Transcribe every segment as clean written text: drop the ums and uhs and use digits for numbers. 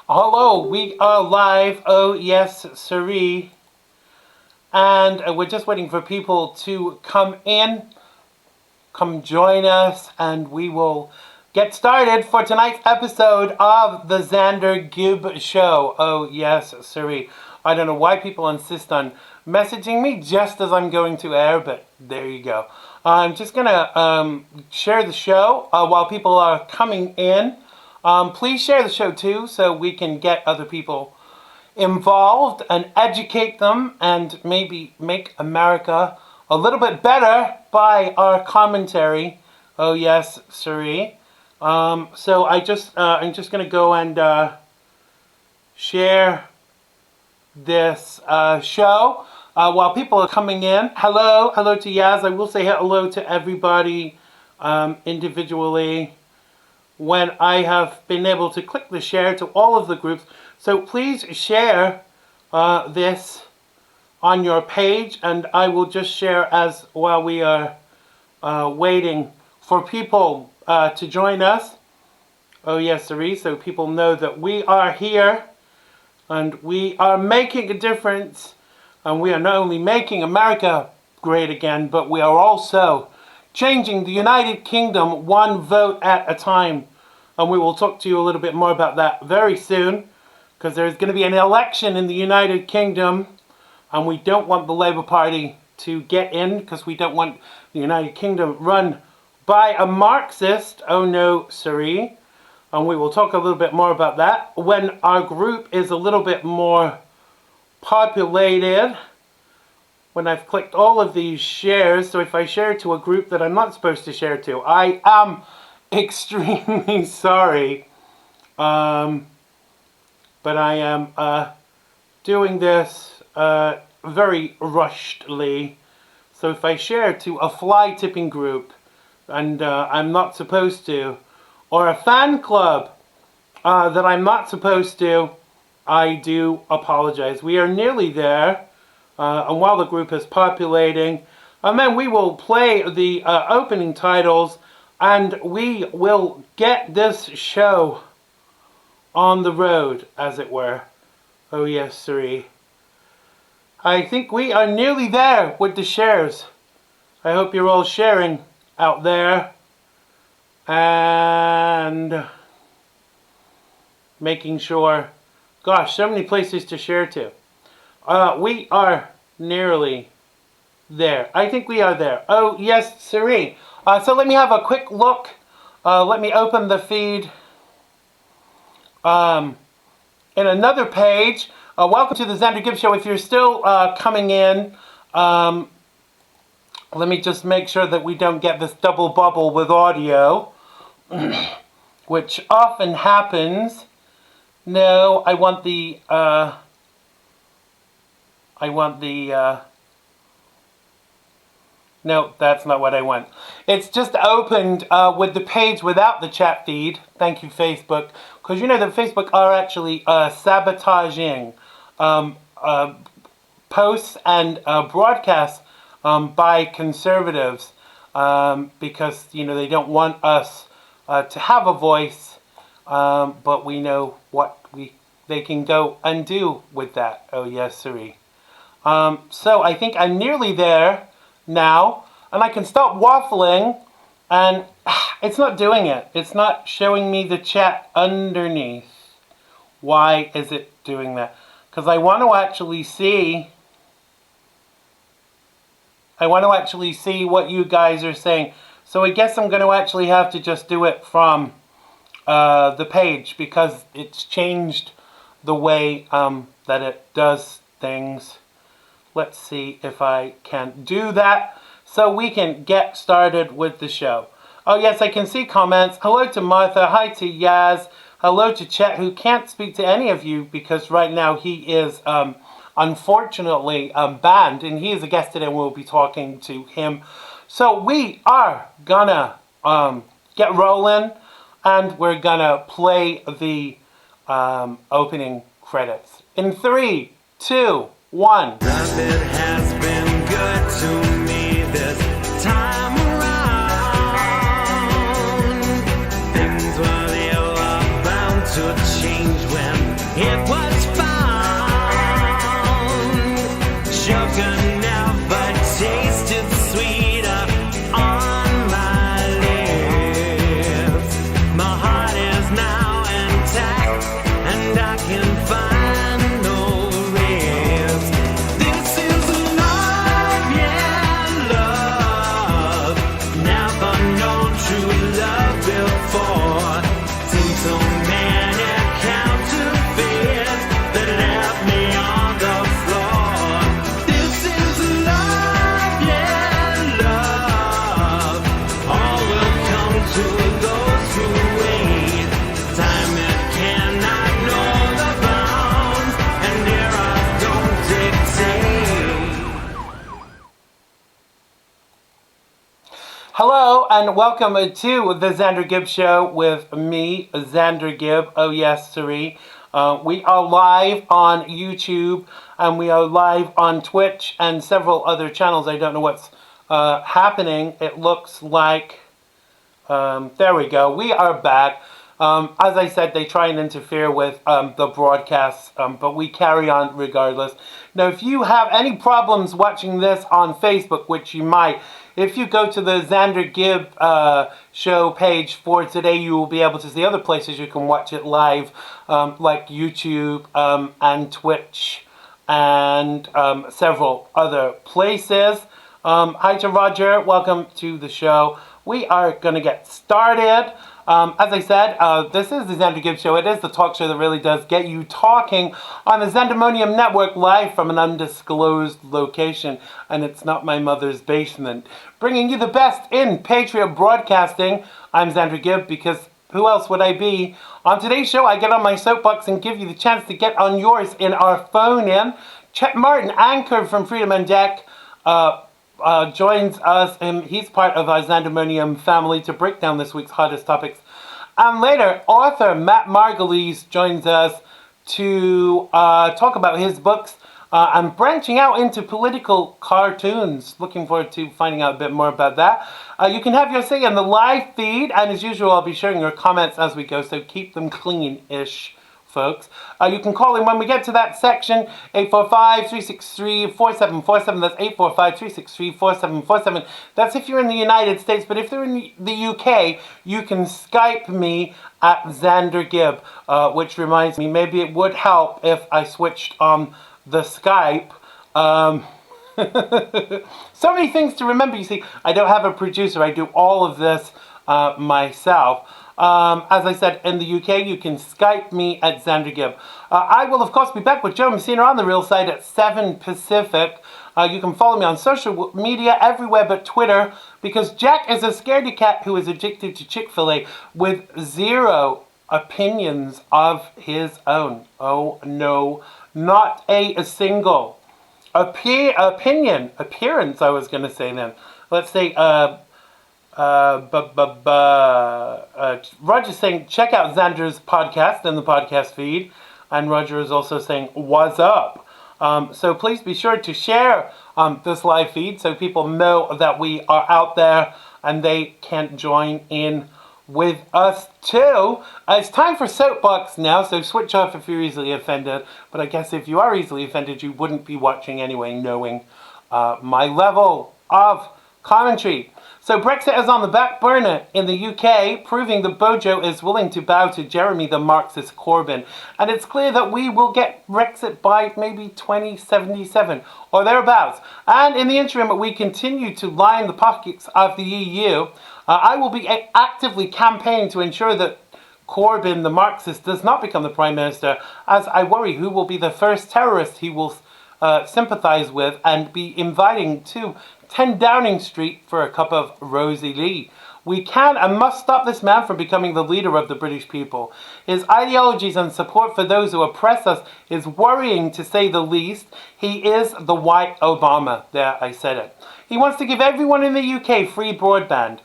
Hello, we are live. Oh, yes, siree. And we're just waiting for people to come in, come join us, and we will get started for tonight's episode of the Xander Gibb Show. Oh, yes, siree. I don't know why people insist on messaging me just as I'm going to air, but there you go. I'm just going to share the show while people are coming in. Please share the show too so we can get other people involved and educate them and maybe make America a little bit better by our commentary. Oh yes, siree. So I'm just going to go and share this show while people are coming in. Hello to Yaz. I will say hello to everybody individually when I have been able to click the share to all of the groups. So please share this on your page, and I will just share as while we are waiting for people to join us. Oh yes, siree, so people know that we are here and we are making a difference, and we are not only making America great again, but we are also changing the United Kingdom one vote at a time. And we will talk to you a little bit more about that very soon, because there's going to be an election in the United Kingdom, and we don't want the Labour Party to get in, because we don't want the United Kingdom run by a Marxist. Oh no, siree. And we will talk a little bit more about that when our group is a little bit more populated. When I've clicked all of these shares, so if I share to a group that I'm not supposed to share to, I am extremely sorry, but I am doing this very rushedly. So if I share to a fly tipping group and I'm not supposed to, or a fan club that I'm not supposed to, I do apologize. We are nearly there. And while the group is populating, and then we will play the opening titles, and we will get this show on the road, as it were. Oh yes, siree. I think we are nearly there with the shares. I hope you're all sharing out there and making sure. Gosh, so many places to share to. We are nearly there. I think we are there. Oh, yes, siree. So let me have a quick look. Let me open the feed in another page. Welcome to the Xander Gibb Show. If you're still coming in, let me just make sure that we don't get this double bubble with audio, which often happens. No, I want the no, that's not what I want. It's just opened with the page without the chat feed. Thank you, Facebook. Because you know that Facebook are actually sabotaging posts and broadcasts by conservatives because, you know, they don't want us to have a voice, but we know what they can go and do with that. Oh, yes, siree. So I think I'm nearly there now, and I can stop waffling, and it's not doing it. It's not showing me the chat underneath. Why is it doing that? Because I want to actually see what you guys are saying. So I guess I'm going to actually have to just do it from the page, because it's changed the way that it does things. Let's see if I can do that so we can get started with the show. Oh yes, I can see comments. Hello to Martha. Hi to Yaz. Hello to Chet, who can't speak to any of you because right now he is unfortunately banned, and he is a guest today and we'll be talking to him. So we are gonna get rolling, and we're gonna play the opening credits. In 3, 2, 1. Life, it has been good to me this time around. Things were they are bound to change when and welcome to the Xander Gibb Show with me, Xander Gibb. Oh yes, siree. We are live on YouTube, and we are live on Twitch and several other channels. I don't know what's happening. It looks like... there we go. We are back. As I said, they try and interfere with the broadcasts, but we carry on regardless. Now, if you have any problems watching this on Facebook, which you might, if you go to the Xander Gibb show page for today, you will be able to see other places you can watch it live, like YouTube and Twitch and several other places. Hi to Roger. Welcome to the show. We are going to get started. As I said, this is the Xander Gibb Show. It is the talk show that really does get you talking on the Xandemonium Network, live from an undisclosed location, and it's not my mother's basement. Bringing you the best in Patriot broadcasting. I'm Xander Gibb, because who else would I be? On today's show, I get on my soapbox and give you the chance to get on yours in our phone-in. Chet Martin, anchor from Freedom and Deck, joins us, and he's part of our Xandemonium family to break down this week's hottest topics. And later, author Matt Margulies joins us to talk about his books and branching out into political cartoons. Looking forward to finding out a bit more about that. You can have your say in the live feed, and as usual, I'll be sharing your comments as we go, so keep them clean-ish, folks. You can call in when we get to that section, 845-363-4747. That's 845-363-4747. That's if you're in the United States, but if they're in the UK, you can Skype me at Xander Gibb, which reminds me, maybe it would help if I switched on the Skype. So many things to remember. You see, I don't have a producer. I do all of this myself. As I said, in the UK, you can Skype me at Xander Gibb. I will, of course, be back with Joe Messina on the real side at 7 Pacific. You can follow me on social media everywhere but Twitter, because Jack is a scaredy cat who is addicted to Chick-fil-A with zero opinions of his own. Oh, no, not a single appearance, I was going to say then. Let's say, Roger's saying, check out Xander's podcast in the podcast feed. And Roger is also saying, what's up? So please be sure to share this live feed so people know that we are out there and they can join in with us too. It's time for Soapbox now, so switch off if you're easily offended. But I guess if you are easily offended, you wouldn't be watching anyway, knowing my level of commentary. So Brexit is on the back burner in the UK, proving that Bojo is willing to bow to Jeremy the Marxist Corbyn. And it's clear that we will get Brexit by maybe 2077 or thereabouts. And in the interim, we continue to line the pockets of the EU. I will be actively campaigning to ensure that Corbyn, the Marxist, does not become the Prime Minister, as I worry who will be the first terrorist he will sympathise with and be inviting to 10 Downing Street for a cup of Rosie Lee. We can and must stop this man from becoming the leader of the British people. His ideologies and support for those who oppress us is worrying, to say the least. He is the white Obama. There, I said it. He wants to give everyone in the UK free broadband,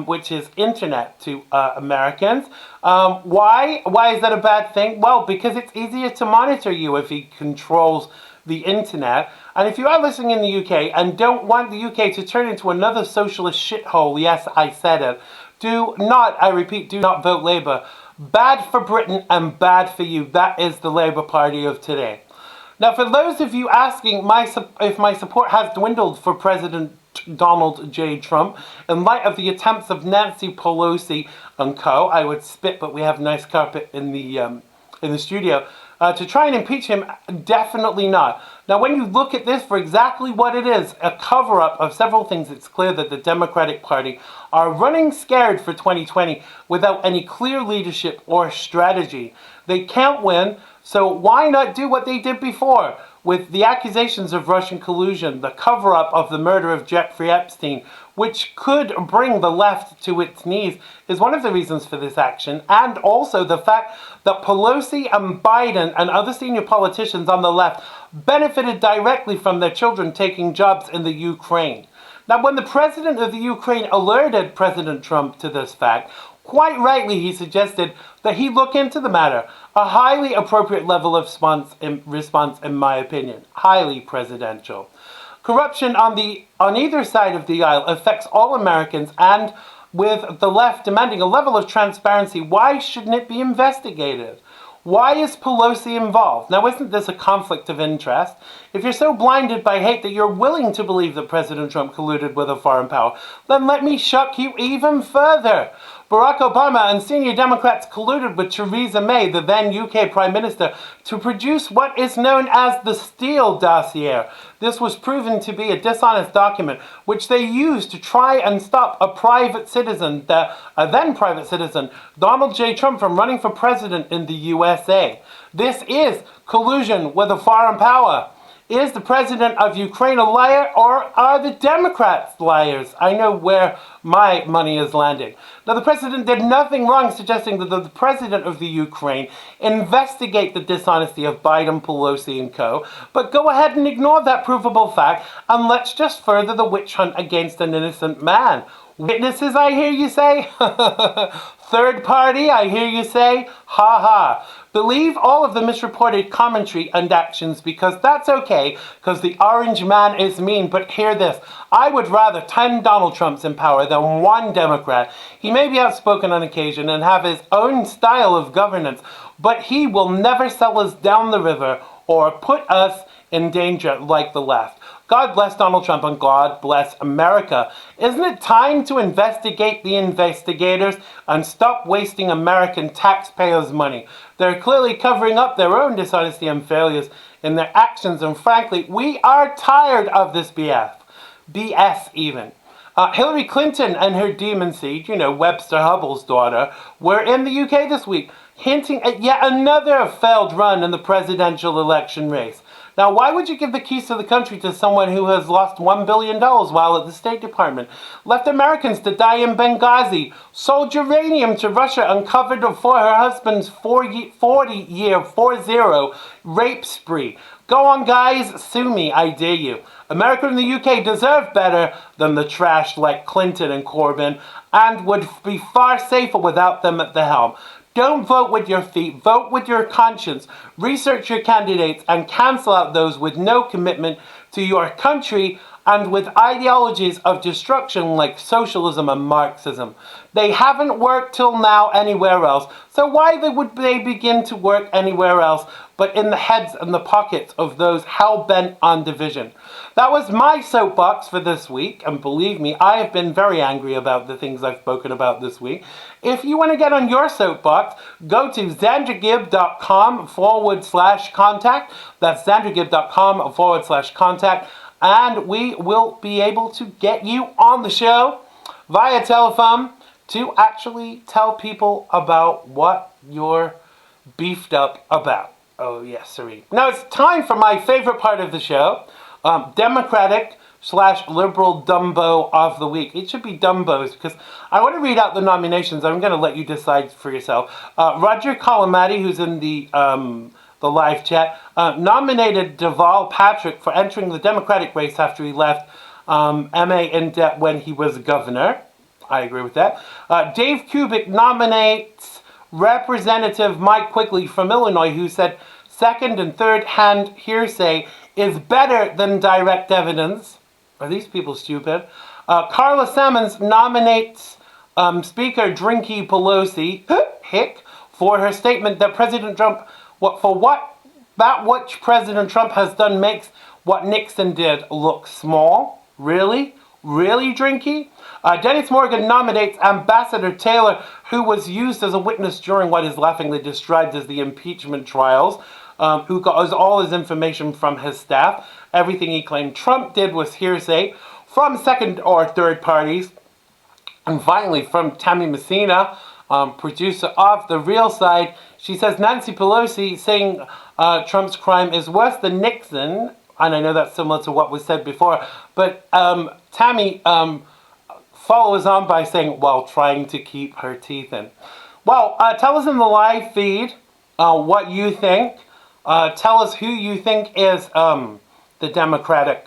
which is internet to Americans. Why? Why is that a bad thing? Well, because it's easier to monitor you if he controls the internet. And if you are listening in the UK and don't want the UK to turn into another socialist shithole, yes, I said it, do not, I repeat, do not vote Labour. Bad for Britain and bad for you. That is the Labour Party of today. Now, for those of you asking if my support has dwindled for President Donald J. Trump, in light of the attempts of Nancy Pelosi and co., I would spit, but we have nice carpet in the studio, to try and impeach him, definitely not. Now, when you look at this for exactly what it is, a cover-up of several things, it's clear that the Democratic Party are running scared for 2020 without any clear leadership or strategy. They can't win, so why not do what they did before? With the accusations of Russian collusion, the cover-up of the murder of Jeffrey Epstein, which could bring the left to its knees, is one of the reasons for this action, and also the fact that Pelosi and Biden and other senior politicians on the left benefited directly from their children taking jobs in the Ukraine. Now, when the president of the Ukraine alerted President Trump to this fact, quite rightly he suggested that he look into the matter. A highly appropriate level of response, in my opinion. Highly presidential. Corruption on either side of the aisle affects all Americans, and with the left demanding a level of transparency, why shouldn't it be investigated? Why is Pelosi involved? Now, isn't this a conflict of interest? If you're so blinded by hate that you're willing to believe that President Trump colluded with a foreign power, then let me shock you even further. Barack Obama and senior Democrats colluded with Theresa May, the then UK Prime Minister, to produce what is known as the Steele dossier. This was proven to be a dishonest document which they used to try and stop a private citizen, a then private citizen, Donald J. Trump, from running for president in the USA. This is collusion with a foreign power. Is the president of Ukraine a liar, or are the Democrats liars? I know where my money is landing. Now, the president did nothing wrong suggesting that the president of the Ukraine investigate the dishonesty of Biden, Pelosi, and co., but go ahead and ignore that provable fact, and let's just further the witch hunt against an innocent man. Witnesses, I hear you say? Third party, I hear you say? Ha ha. Believe all of the misreported commentary and actions, because that's okay, because the orange man is mean. But hear this, I would rather 10 Donald Trumps in power than one Democrat. He may be outspoken on occasion and have his own style of governance, but he will never sell us down the river or put us in danger like the left. God bless Donald Trump and God bless America. Isn't it time to investigate the investigators and stop wasting American taxpayers' money? They're clearly covering up their own dishonesty and failures in their actions, and frankly, we are tired of this BS even. Hillary Clinton and her demon seed, Webster Hubbell's daughter, were in the UK this week, hinting at yet another failed run in the presidential election race. Now, why would you give the keys to the country to someone who has lost $1 billion while at the State Department, left Americans to die in Benghazi, sold uranium to Russia, and covered for her husband's 40-year rape spree? Go on, guys, sue me, I dare you. America and the UK deserve better than the trash like Clinton and Corbyn, and would be far safer without them at the helm. Don't vote with your feet, vote with your conscience. Research your candidates and cancel out those with no commitment to your country and with ideologies of destruction like socialism and Marxism. They haven't worked till now anywhere else, so why would they begin to work anywhere else but in the heads and the pockets of those hell-bent on division? That was my soapbox for this week, and believe me, I have been very angry about the things I've spoken about this week. If you want to get on your soapbox, go to xandergibb.com/contact. That's xandergibb.com/contact. And we will be able to get you on the show via telephone to actually tell people about what you're beefed up about. Oh, yes, sirree. Now it's time for my favorite part of the show, Democratic/Liberal Dumbo of the Week. It should be Dumbos, because I want to read out the nominations. I'm going to let you decide for yourself. Roger Colomati, who's in the live chat, nominated Deval Patrick for entering the Democratic race after he left MA in debt when he was governor. I agree with that. Dave Kubik nominates Representative Mike Quigley from Illinois, who said second and third hand hearsay is better than direct evidence. Are these people stupid? Carla Sammons nominates Speaker Drinky Pelosi, hick, for her statement that President Trump, which President Trump has done makes what Nixon did look small. Really? Really, Drinky? Dennis Morgan nominates Ambassador Taylor, who was used as a witness during what is laughingly described as the impeachment trials, who got all his information from his staff. Everything he claimed Trump did was hearsay from second or third parties. And finally, from Tammy Messina, producer of The Real Side, she says Nancy Pelosi saying Trump's crime is worse than Nixon, and I know that's similar to what was said before, but Tammy follows on by saying, while trying to keep her teeth in. Well, tell us in the live feed what you think. Tell us who you think is the Democratic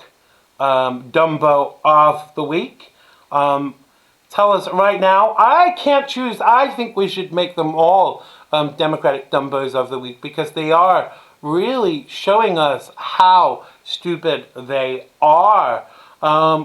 Dumbo of the week. Tell us right now. I can't choose. I think we should make them all Democratic Dumbos of the week because they are really showing us how stupid they are.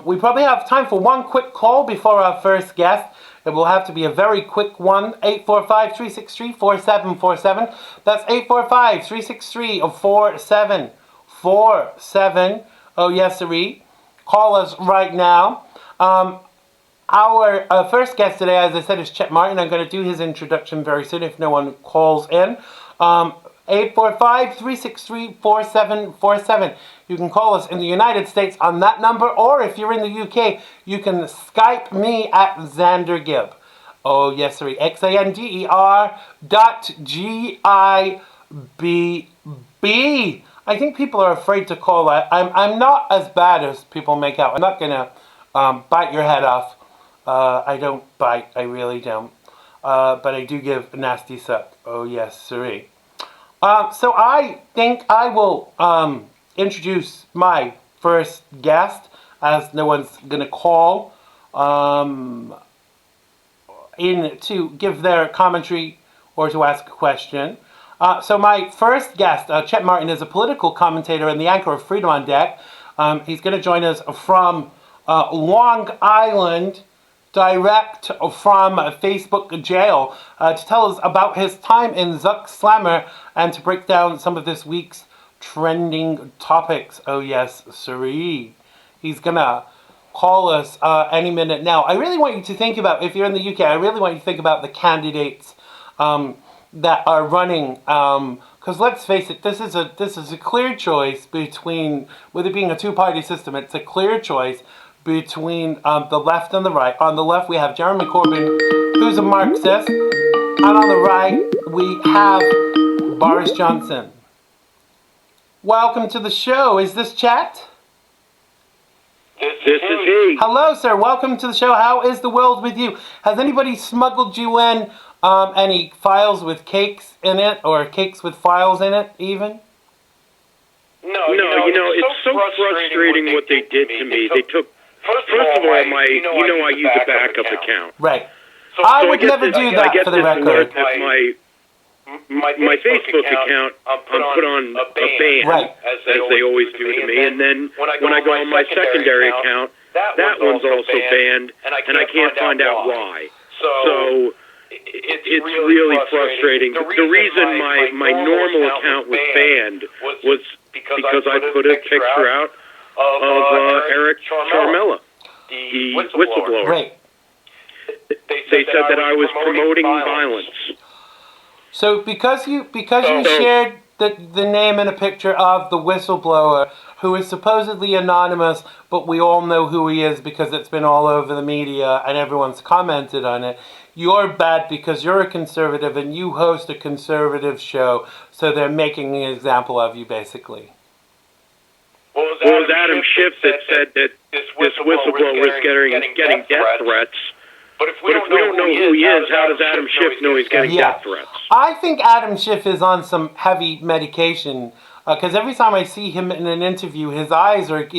We probably have time for one quick call before our first guest. It will have to be a very quick one. 845-363-4747. That's 845-363-4747. Oh, yes, sirree. Call us right now. Our first guest today, as I said, is Chet Martin. I'm going to do his introduction very soon if no one calls in. 845-363-4747. You can call us in the United States on that number, or if you're in the UK, you can Skype me at Xander Gibb. Oh, yes, sir. XANDER.GIBB. I think people are afraid to call that. I'm not as bad as people make out. I'm not going to bite your head off. I don't bite. I really don't. But I do give a nasty suck. Oh, yes, sirree. So I think I will introduce my first guest, as no one's going to call in to give their commentary or to ask a question. So my first guest, Chet Martin, is a political commentator and the anchor of Freedom on Deck. He's going to join us from Long Island, direct from Facebook jail, to tell us about his time in Zuck Slammer and to break down some of this week's trending topics. Oh, yes, sirree. He's going to call us any minute now. I really want you to think about, if you're in the UK, I really want you to think about the candidates that are running, because let's face it, this is a clear choice between, with it being a two-party system, it's a clear choice between the left and the right. On the left, we have Jeremy Corbyn, who's a Marxist, and on the right, we have Boris Johnson. Welcome to the show. Is this Chet? This is he. Hello, sir. Welcome to the show. How is the world with you? Has anybody smuggled you in any files with cakes in it, or cakes with files in it, even? No, it's so frustrating what they did to me. They took, first of all, I use a backup account. Right. I would never do that, for the record. My Facebook account, I'm put on a ban, right, as they always do to me. And then when I go on my secondary account, that one's also banned, and I can't find out why. So it's really frustrating. The reason my normal account was banned was because I put a picture out of Eric Charmella, the whistleblower. Right. They said that I was promoting violence. So because you shared the name and a picture of the whistleblower, who is supposedly anonymous, but we all know who he is because it's been all over the media and everyone's commented on it, you're bad because you're a conservative and you host a conservative show, so they're making an example of you, basically. Well, it was Adam Schiff that said that this whistleblower is getting death threats. But if we don't know who he is, how does Adam Schiff know he's getting death threats? I think Adam Schiff is on some heavy medication, because every time I see him in an interview, he's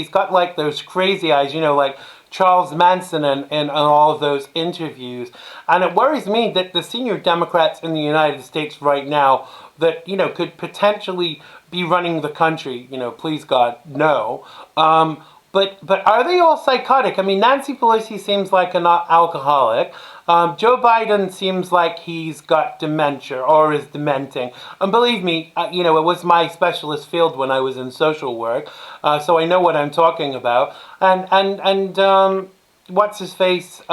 got like those crazy eyes, like Charles Manson and all of those interviews. And it worries me that the senior Democrats in the United States right now that, could potentially be running the country, please God, no. But are they all psychotic? I mean, Nancy Pelosi seems like an alcoholic. Joe Biden seems like he's got dementia or is dementing. And believe me, it was my specialist field when I was in social work, so I know what I'm talking about. And what's his face?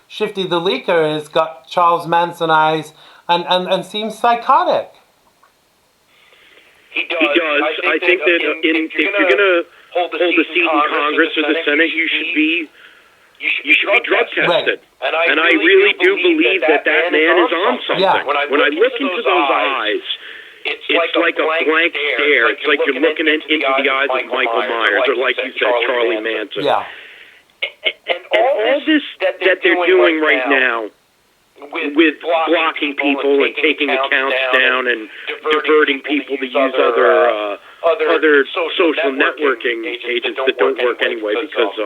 Shifty the Leaker has got Charles Manson eyes and seems psychotic. He does. I think that if you're going to hold a seat in Congress or the Senate, you should be drug tested. Right. And I really do believe that man is on something. Yeah. When I look into those eyes, it's like a blank stare. It's like you're looking into the eyes of Michael Myers, or like you said, Charlie Manson. Yeah. And all this that they're doing right now, with blocking people and taking accounts down and diverting people to use other other social networking agents that don't work anyway because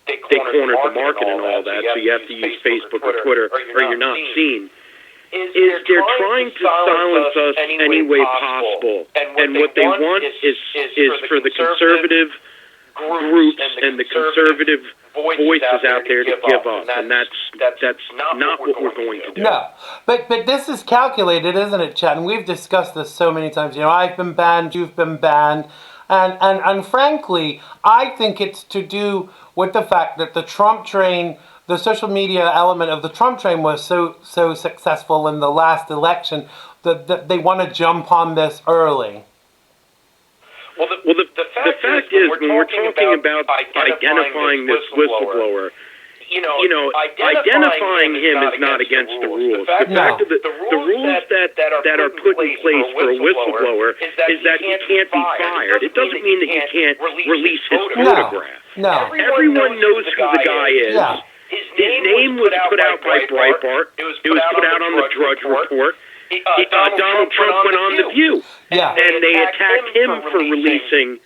they cornered the market and all that. So you have to use Facebook or Twitter, or you're not seen. Is they're trying to silence us any way possible, and what they want is for the conservative groups and the conservative voices out there to give up, and that's not what we're going to do. No, but this is calculated, isn't it, Chad? And we've discussed this so many times. You know, I've been banned, you've been banned, and frankly, I think it's to do with the fact that the Trump train, the social media element of the Trump train was so successful in the last election that they want to jump on this early. Well, the fact is, when we're talking about identifying this whistleblower, identifying him is not against the rules. The fact of the rules that are put in place for a whistleblower is that he can't be fired. It doesn't mean that he can't release his photograph. No. Everyone knows who the guy is. Yeah. His name was put out by Breitbart. It was put out on the Drudge Report. Donald Trump went on The View. Yeah. And they attacked him for releasing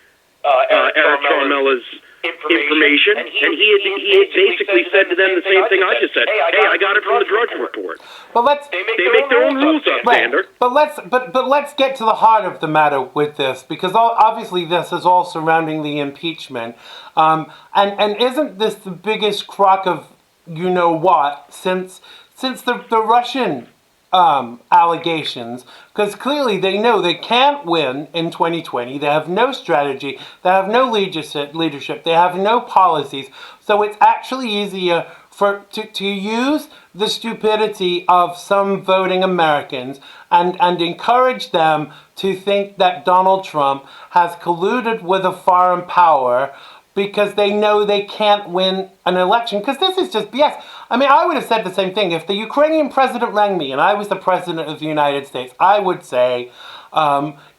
Eric Carmella's information, and he had basically said to them the same thing I just said. Hey, I got it from the Drudge Report. But they make their own rules up, Xander. But let's get to the heart of the matter with this, because obviously this is all surrounding the impeachment, and isn't this the biggest crock of you know what since the Russian allegations, because clearly they know they can't win in 2020. They have no strategy, they have no leadership, they have no policies. So it's actually easier to use the stupidity of some voting Americans and encourage them to think that Donald Trump has colluded with a foreign power because they know they can't win an election. Because this is just BS. I mean, I would have said the same thing. If the Ukrainian president rang me and I was the president of the United States, I would say,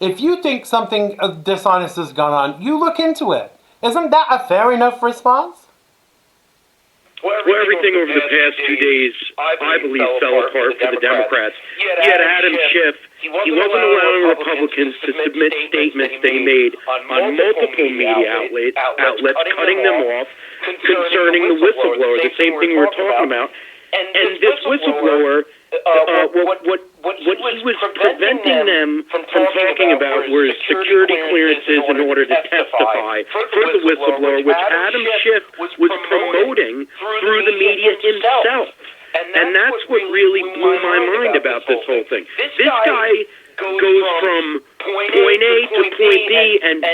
if you think something dishonest has gone on, you look into it. Isn't that a fair enough response? Well, everything over the past 2 days, I believe, fell apart for the Democrats. You had Adam Schiff. He wasn't allowing Republicans to submit statements they made on multiple media outlets, cutting them off concerning the whistleblower, the same thing we were talking about. And this whistleblower, what he was preventing them from talking about were security clearances in order to testify for the whistleblower, which Adam Schiff was promoting through the media himself. And that's what really blew my mind about this whole thing. This guy goes from point A to point B and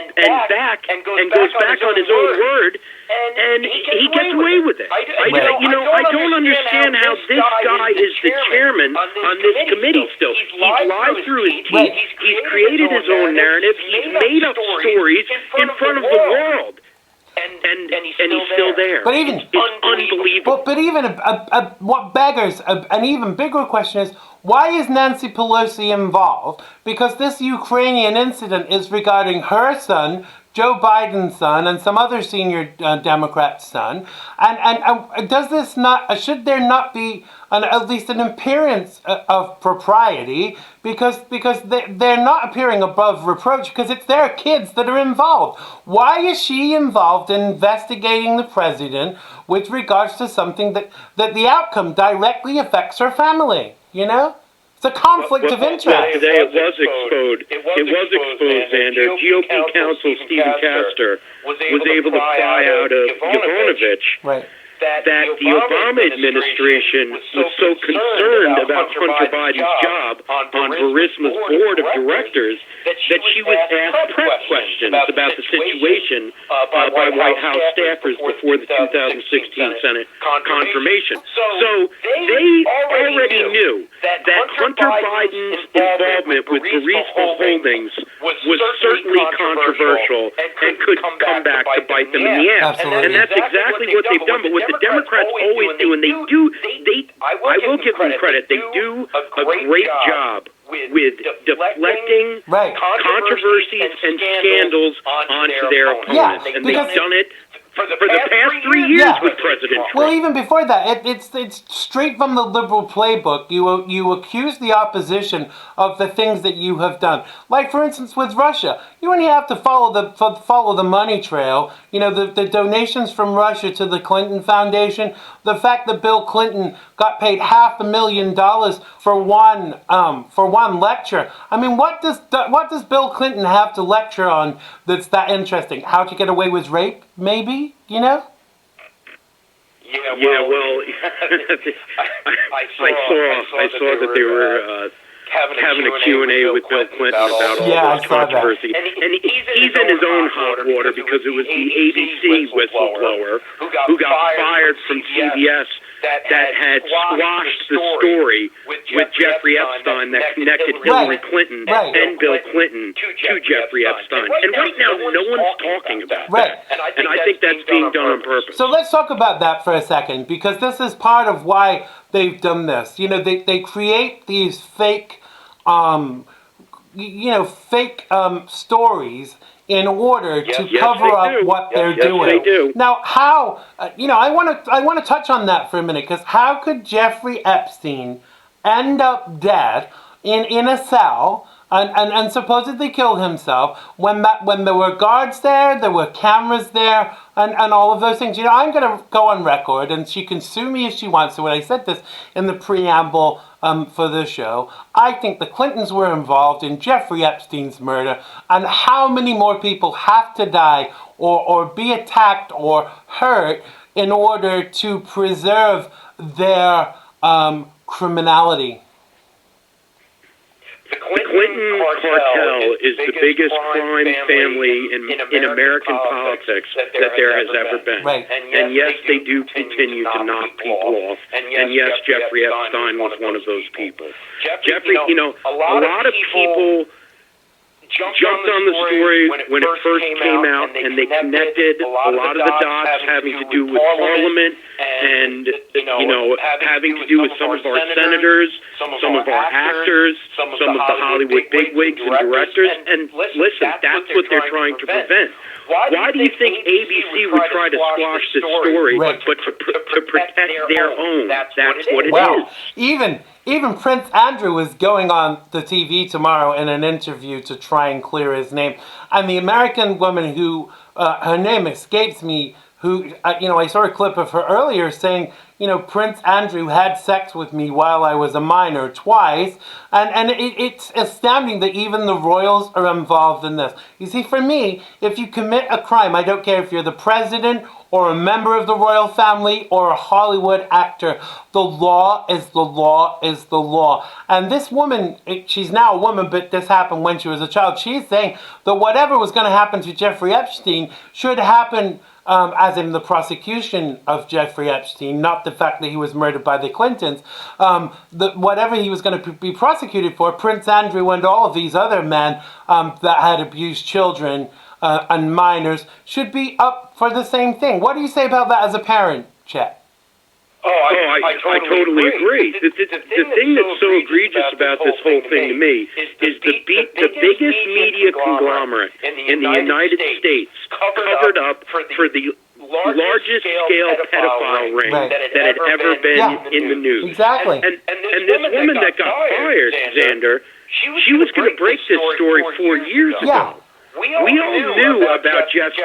back and goes back on his own word, and he gets away with it. I don't understand how this guy is the chairman on this committee still. He's lied through his teeth. He's created his own narrative. He's made up stories in front of the world. And he's still there. But even it's unbelievable. But even what beggars an even bigger question is, why is Nancy Pelosi involved? Because this Ukrainian incident is regarding her son, Joe Biden's son, and some other senior Democrat's son. And does this not? Should there not be at least an appearance of propriety? Because they're not appearing above reproach, because it's their kids that are involved. Why is she involved in investigating the president with regards to something that the outcome directly affects her family? You know? It's a conflict of interest. Today it was exposed. It was exposed, Xander. GOP counsel Stephen Castor was able to pry out of Yovanovitch that the Obama administration was so concerned about Hunter Biden's job on Burisma's board of directors that she was asked press questions about the situation by White House staffers before the 2016 Senate confirmation. So they already knew that Hunter Biden's involvement with Burisma Holdings was certainly controversial and could come back to bite them in the ass. Absolutely. And that's exactly what they've done. But what the Democrats always do, and I will give them credit, they do a great job with deflecting controversies and scandals onto their opponents. And they've done it for the past 3 years Yeah. with President Trump. Well, even before that, it's straight from the liberal playbook. You accuse the opposition of the things that you have done. Like, for instance, with Russia, you only have to follow the money trail. You know, the donations from Russia to the Clinton Foundation, the fact that Bill Clinton got paid $500,000 for one lecture. I mean, what does Bill Clinton have to lecture on that's that interesting? How to get away with rape, maybe? You know? Yeah, well, I saw that they were having a Q&A with Bill Clinton about all this controversy. And he's in his own hot water because it was the ABC whistleblower who got fired from CBS that had squashed the story with Jeffrey Epstein that connected Hillary Clinton and Bill Clinton to Jeffrey Epstein. And right now, no one's talking about that. And I think that's being done on purpose. So let's talk about that for a second, because this is part of why they've done this. You know, they create these fake, stories in order to cover up what they're doing. They do. Now, how? I want to touch on that for a minute, because how could Jeffrey Epstein end up dead in a cell and supposedly kill himself when there were guards there were cameras there, and all of those things? You know, I'm going to go on record, and she can sue me if she wants to. When I said this in the preamble for the show, I think the Clintons were involved in Jeffrey Epstein's murder, and how many more people have to die or be attacked or hurt in order to preserve their criminality. The Clinton cartel is the biggest crime family in American politics that there has ever been. Right. And yes, they do continue to knock people off. And yes, Jeffrey Epstein was one of those people. Jeffrey, a lot of people jumped on the story when it first came out, and they connected a lot of the dots having to do with Parliament and, having to do with some of our senators, some of our actors, some of the Hollywood bigwigs and directors. And listen, that's what they're trying to prevent. Why do you think ABC would try to squash this story, but to protect their own? That's what it is. Even Prince Andrew is going on the TV tomorrow in an interview to try and clear his name. And the American woman who, her name escapes me, who, I saw a clip of her earlier saying, Prince Andrew had sex with me while I was a minor twice. And it's astounding that even the royals are involved in this. You see, for me, if you commit a crime, I don't care if you're the president or a member of the royal family or a Hollywood actor, the law is the law is the law. And this woman, she's now a woman, but this happened when she was a child. She's saying that whatever was going to happen to Jeffrey Epstein should happen as in the prosecution of Jeffrey Epstein, not the fact that he was murdered by the Clintons. Whatever he was going to be prosecuted for, Prince Andrew and all of these other men that had abused children and minors should be up for the same thing. What do you say about that as a parent, Chet? I totally agree. The thing that's so egregious about this whole thing to me is the biggest media conglomerate in the United States covered up for the largest scale pedophile ring that had ever been in the news. Exactly. And this woman that got fired, Xander, she was going to break this story 4 years ago. We all knew about Jeffrey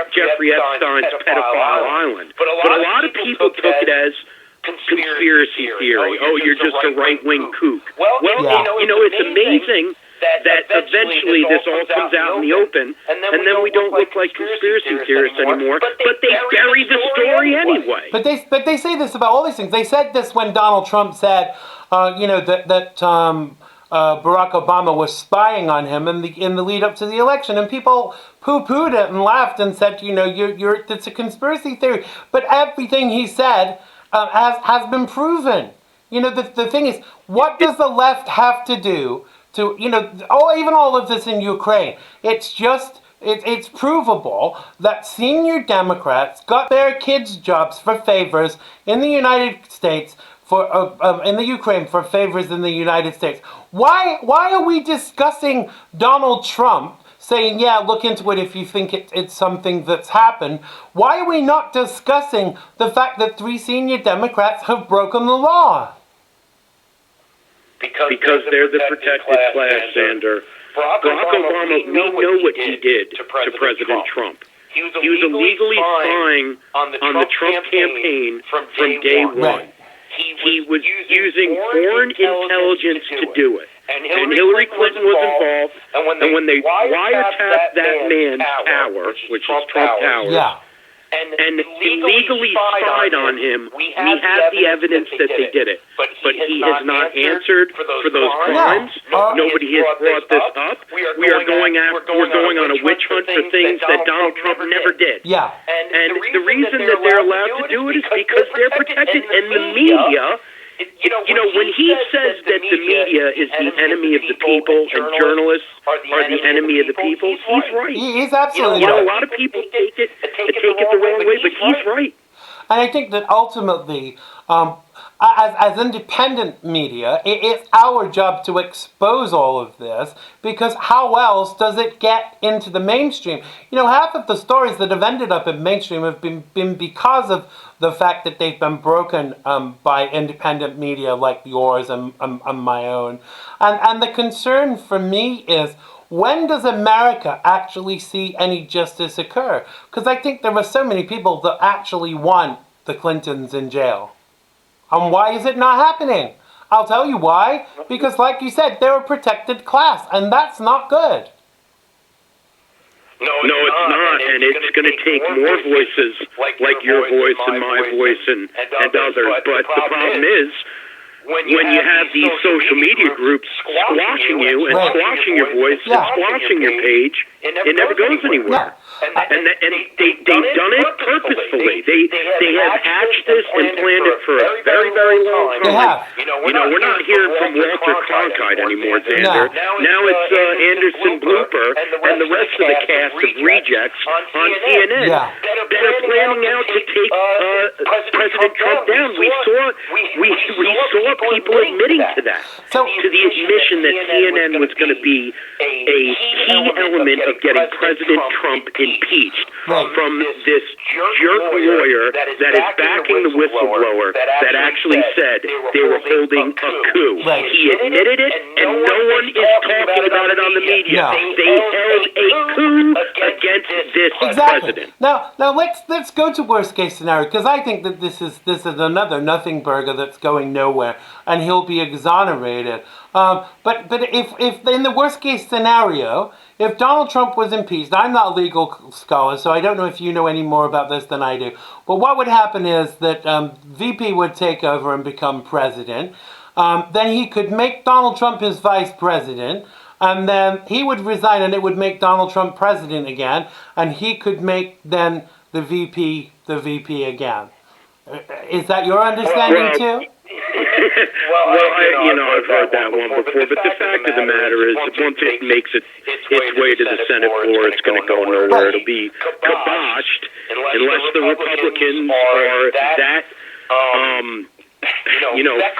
Epstein's pedophile island, but a lot of people took it as conspiracy theory. Oh, you're just a right-wing kook. Well, it's amazing that eventually this all comes out in the open, and then we don't look like conspiracy theorists anymore, but they bury the story anyway. But they say this about all these things. They said this when Donald Trump said, that Barack Obama was spying on him in the lead up to the election, and people poo-pooed it and laughed and said, it's a conspiracy theory. But everything he said has been proven. The thing is, what does the left have to do to, even all of this in Ukraine? It's just, it's provable that senior Democrats got their kids' jobs for favors in the United States, in the Ukraine for favors in the United States. Why are we discussing Donald Trump saying, yeah, look into it if you think it's something that's happened. Why are we not discussing the fact that 3 senior Democrats have broken the law? Because they're the protected class, Xander. Barack Obama, we know what he did to President Trump. He was illegally spying on the Trump campaign from day one. Right. He was using foreign intelligence to do it. And Hillary Clinton was involved. And when they wiretapped that man's tower, which is Trump Tower, Yeah. and illegally spied on him, we have the evidence that they did it. But he has not answered for those crimes. No. Nobody has brought this up. We're going on a witch hunt for things that Donald Trump never did. Yeah. And the reason that they're allowed to do it is because they're protected. And the media, when he says that the media is the enemy of the people and journalists are the enemy of the people, he's right. He's absolutely A right. lot of people take it the wrong way, but he's right. And I think that ultimately, as independent media, it's our job to expose all of this, because how else does it get into the mainstream? Half of the stories that have ended up in mainstream have been because of the fact that they've been broken by independent media like yours and my own. And the concern for me is, when does America actually see any justice occur? Because I think there are so many people that actually want the Clintons in jail. And why is it not happening? I'll tell you why. Because like you said, they're a protected class, and that's not good. No, it's not, and it's going to take more voices like your voice and my voice and others. But the problem is, when you have these social media groups squashing you and squashing your voice and squashing your page, it never goes anywhere. And they've done it purposefully. They have hatched this and planned it for a very, very long time. We're not hearing from Walter Cronkite anymore, Xander. Now it's Anderson Blooper and the rest of the cast of rejects on CNN that are planning out to take President Trump down. We saw people admitting to that, to the admission that CNN was going to be a key element of getting President Trump impeached from this jerk lawyer that is backing the whistleblower that actually said they were holding a coup. He admitted it, and no one is talking about it on the media. They held a coup against this president. Now let's go to worst case scenario, because I think that this is another nothing burger that's going nowhere, and he'll be exonerated. But if in the worst case scenario, if Donald Trump was impeached, I'm not a legal scholar, so I don't know if you know any more about this than I do. But what would happen is that VP would take over and become president. Then he could make Donald Trump his vice president. And then he would resign, and it would make Donald Trump president again. And he could make then the VP again. Is that your understanding too? I've heard that one before, but the fact of the matter is, once it makes its way to the Senate floor, it's going to go nowhere. It'll be kiboshed unless the Republicans are that,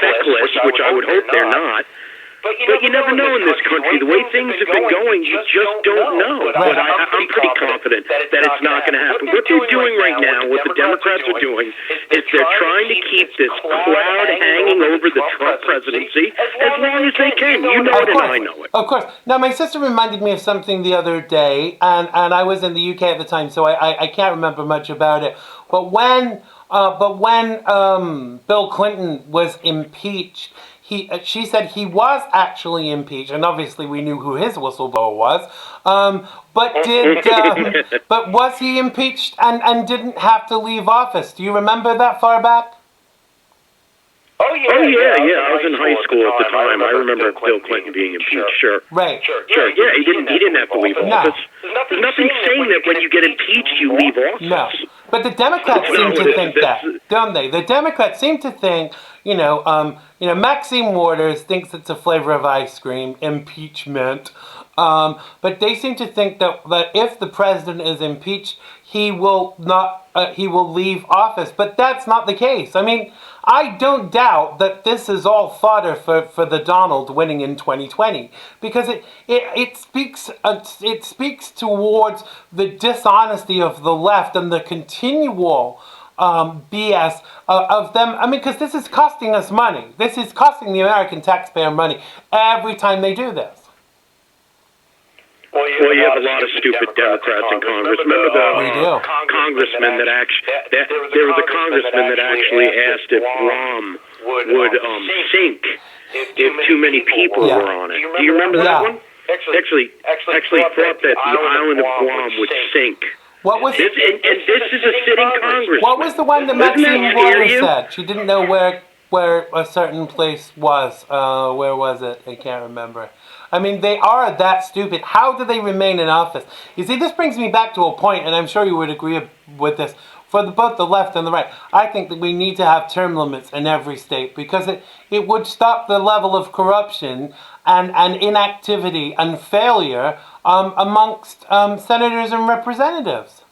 feckless, which I would hope they're not. But you never know in this country. The way things have been going, you just don't know. But I'm pretty confident that it's not going to happen. What they're doing right now, what the Democrats are doing, is they're trying to keep this cloud hanging over the Trump presidency as long as they can. You know it and I know it. Of course. Now, my sister reminded me of something the other day, and I was in the UK at the time, so I can't remember much about it. But when Bill Clinton was impeached, she said he was actually impeached, and obviously we knew who his whistleblower was. But was he impeached and didn't have to leave office? Do you remember that far back? Oh yeah. I was in high school at the time. I remember Bill Clinton being impeached. Sure. Right. Sure. Yeah, he didn't have to leave office. There's nothing saying that when you get impeached, you leave office. No. But the Democrats seem to think that, don't they? The Democrats seem to think Maxine Waters thinks it's a flavor of ice cream, impeachment. But they seem to think that if the president is impeached, he will leave office. But that's not the case. I mean, I don't doubt that this is all fodder for the Donald winning in 2020, because it speaks towards the dishonesty of the left and the continual BS of them. I mean, because this is costing us money. This is costing the American taxpayer money every time they do this. Well, you have a lot of stupid Democrats in Congress. Remember the congressman that there was a congressman that actually asked if Guam would sink if too many people were on it. Do you remember that one? Actually thought that the island of Guam would sink. What was this? And this is a sitting congressman. What was the one that Maxine Waters said? She didn't know where a certain place was. Where was it? I can't remember. I mean, they are that stupid. How do they remain in office? You see, this brings me back to a point, and I'm sure you would agree with this, for both the left and the right. I think that we need to have term limits in every state, because it would stop the level of corruption and inactivity and failure amongst senators and representatives.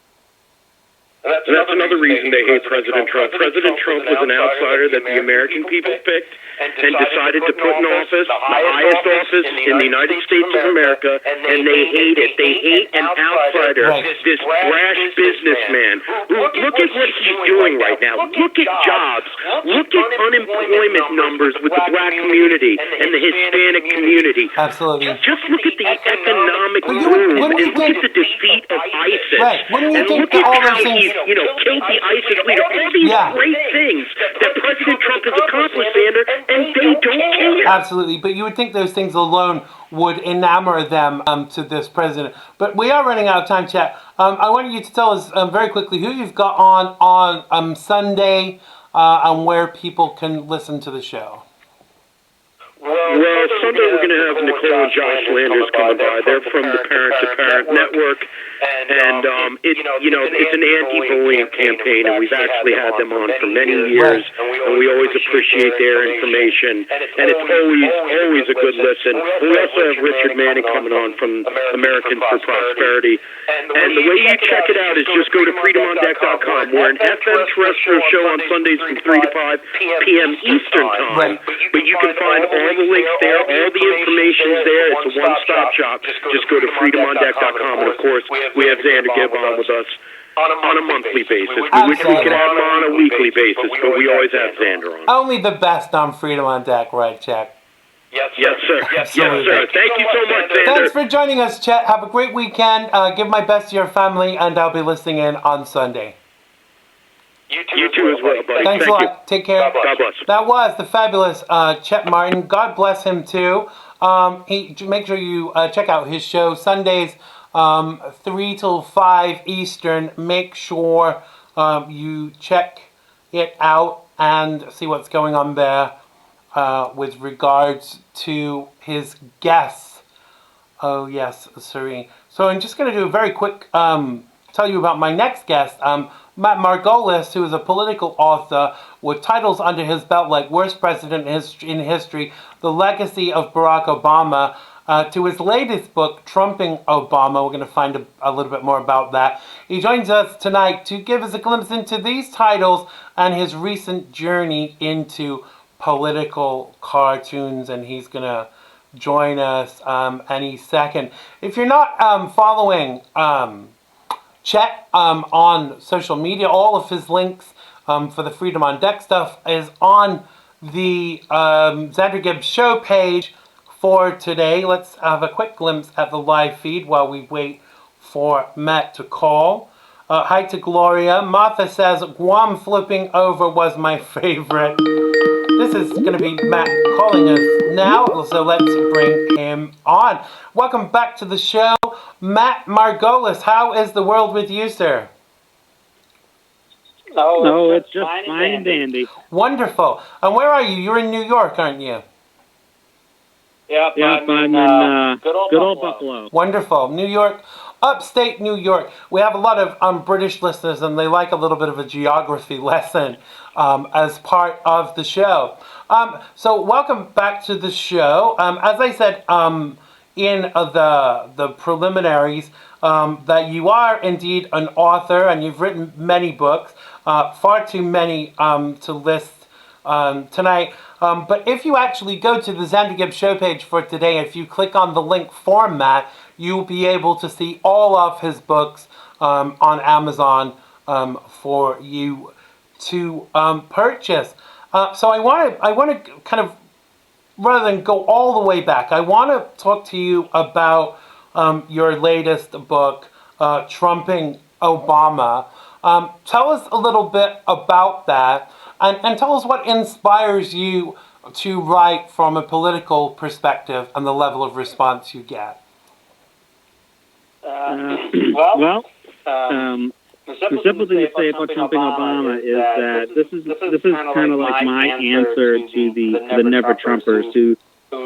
And that's another reason they hate President Trump. President Trump was an outsider that the American people picked and decided to put in office, the highest office in the United States of America, and they hate it. They hate an outsider, this brash businessman. Look at what he's doing right now. Look at jobs. Look at unemployment numbers with the black community and the Hispanic community. Absolutely. Just look at the economic move, and look at the defeat of ISIS. Right. And look at how he's, killed the ISIS leader. All these great things that President Trump has accomplished, Xander, and they don't care. Absolutely, but you would think those things alone would enamor them to this president. But we are running out of time, chat. I want you to tell us very quickly who you've got on Sunday and where people can listen to the show. Well, Sunday we're going to have Nicole and Josh Landers coming by. They're from the Parent to Parent Network, and it's an anti-bullying campaign, and we've actually had them on for many years, and we always appreciate their information, and it's always a good listen. We also have Richard Manning coming on from Americans for Prosperity, and the way you check it out is just go to freedomondeck.com. We're an FM terrestrial show on Sundays from 3 to 5 p.m. Eastern Time, but you can find all the links there, all the information's there. It's a one-stop shop. Just go to freedomondeck.com, and of course, we have Xander Gibb on with us on a monthly basis. We wish we could have him on a weekly basis, but we always have Xander on. Only the best on Freedom on Deck, right, Chet? Yes, sir. Yes, sir. Thank you so much, Xander. Thanks for joining us, Chet. Have a great weekend. Give my best to your family, and I'll be listening in on Sunday. You too as well, buddy. Thanks a lot. Take care. God bless. That was the fabulous Chet Martin. God bless him too. Make sure you check out his show Sundays, 3 till 5 Eastern. Make sure you check it out and see what's going on there with regards to his guests. Oh yes, Serene. So I'm just going to do a very quick tell you about my next guest. Matt Margolis, who is a political author with titles under his belt like Worst President in History, The Legacy of Barack Obama, to his latest book, Trumping Obama. We're going to find a little bit more about that. He joins us tonight to give us a glimpse into these titles and his recent journey into political cartoons, and he's going to join us any second. If you're not following Chet on social media, all of his links for the Freedom on Deck stuff is on the Xander Gibb show page for today. Let's have a quick glimpse at the live feed while we wait for Matt to call. Hi to Gloria. Martha says, Guam flipping over was my favorite. This is going to be Matt calling us now, so let's bring him on. Welcome back to the show. Matt Margolis, how is the world with you, sir? No, it's just fine and dandy. Wonderful. And where are you? You're in New York, aren't you? Yep, I'm in good old Buffalo. Wonderful. New York upstate New York. We have a lot of British listeners, and they like a little bit of a geography lesson as part of the show. So welcome back to the show. As I said in the preliminaries, that you are indeed an author, and you've written many books, far too many to list tonight. But if you actually go to the Xander Gibb show page for today, if you click on the link format, you'll be able to see all of his books on Amazon for you to purchase. So I want to kind of, rather than go all the way back, I want to talk to you about your latest book, Trumping Obama. Tell us a little bit about that, and tell us what inspires you to write from a political perspective and the level of response you get. The simple thing to say about Trumping Obama is that this is kind of like my answer to the never Trumpers who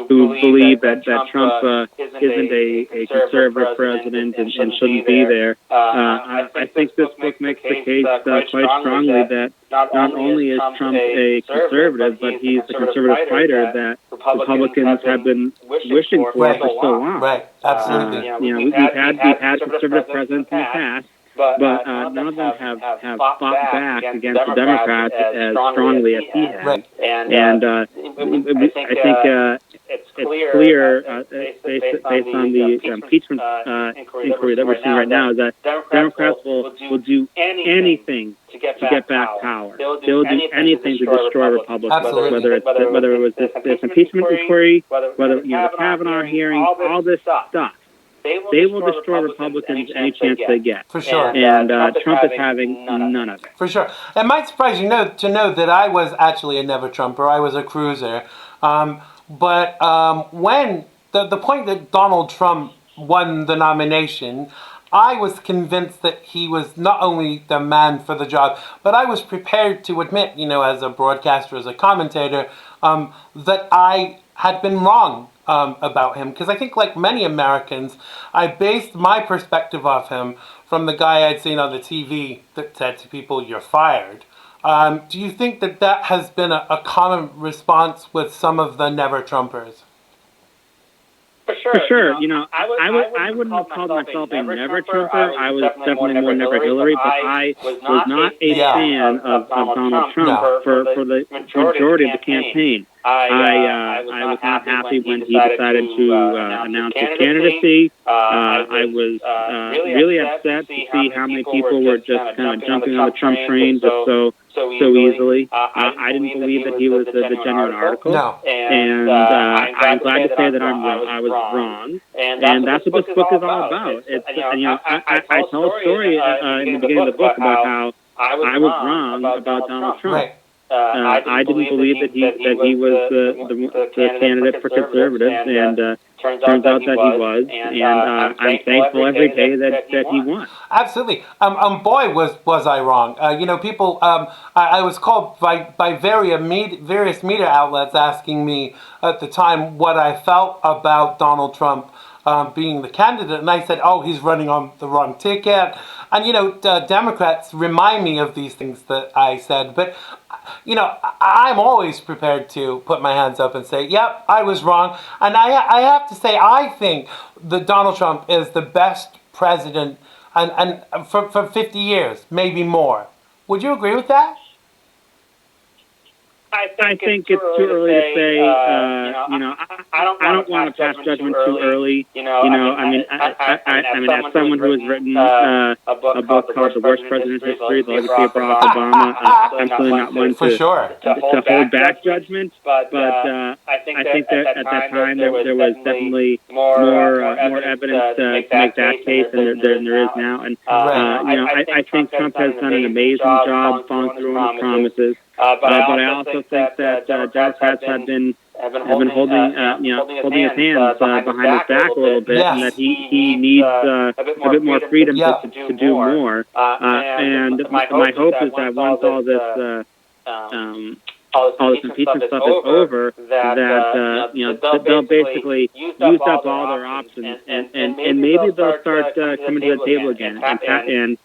believe that Trump isn't a conservative president and shouldn't be there. I think this book makes the case quite strongly that not only is Trump a conservative, but he's a conservative fighter that Republicans have been wishing for so long. Right, absolutely. We've had conservative presidents in the past, but none of them have fought back against the Democrats as strongly as he has. Right. And I think it's clear, based on the impeachment inquiry that we're seeing right now, that Democrats will do anything to get back power. They'll do anything to destroy Republicans, whether it was this impeachment inquiry, whether the Kavanaugh hearing, all this stuff. They will destroy Republicans any chance they get. For sure. And Trump is having none of it. For sure. It might surprise you to know that I was actually a never Trumper. I was a cruiser. But when the point that Donald Trump won the nomination, I was convinced that he was not only the man for the job, but I was prepared to admit, as a broadcaster, as a commentator, that I had been wrong about him. Because I think, like many Americans, I based my perspective of him from the guy I'd seen on the TV that said to people, "You're fired." Do you think that has been a common response with some of the never Trumpers? For sure. I wouldn't have called myself a never Trumper. I was definitely more never Hillary, but I was not a fan of Donald Trump for the majority of the campaign. I was not happy when he decided to announce his candidacy. I was really upset to see how many people were just kind of jumping on the Trump train just so easily. I didn't believe that he was the genuine article. No. And I'm glad to say that I was wrong. And that's what this book is all about. It's I tell a story in the beginning of the book about how I was wrong about Donald Trump. Right. I didn't believe that he was the candidate for conservatives, and turns out that he was, and I'm thankful every day that he won. Absolutely. Boy, was I wrong. People. I was called by various media outlets asking me at the time what I felt about Donald Trump being the candidate, and I said, "Oh, he's running on the wrong ticket." And Democrats remind me of these things that I said, but I'm always prepared to put my hands up and say, "Yep, I was wrong." And I have to say, I think that Donald Trump is the best president, and for 50 years, maybe more. Would you agree with that? I think it's too early to say. I don't want to pass judgment too early. I mean, as someone who has written a book called "The Worst President in History: The Legacy of Barack Obama," I'm certainly not one to hold back judgment. But I think that at that time there was definitely more evidence to make that case than there is now. And I think Trump has done an amazing job following through on his promises. But I also think that Democrats have been holding his hands behind his back a little bit, and that he needs a bit more freedom to do more. And my hope is that once all this all this impeachment stuff is over, that they'll basically use up all their options, and maybe they'll start coming to the table again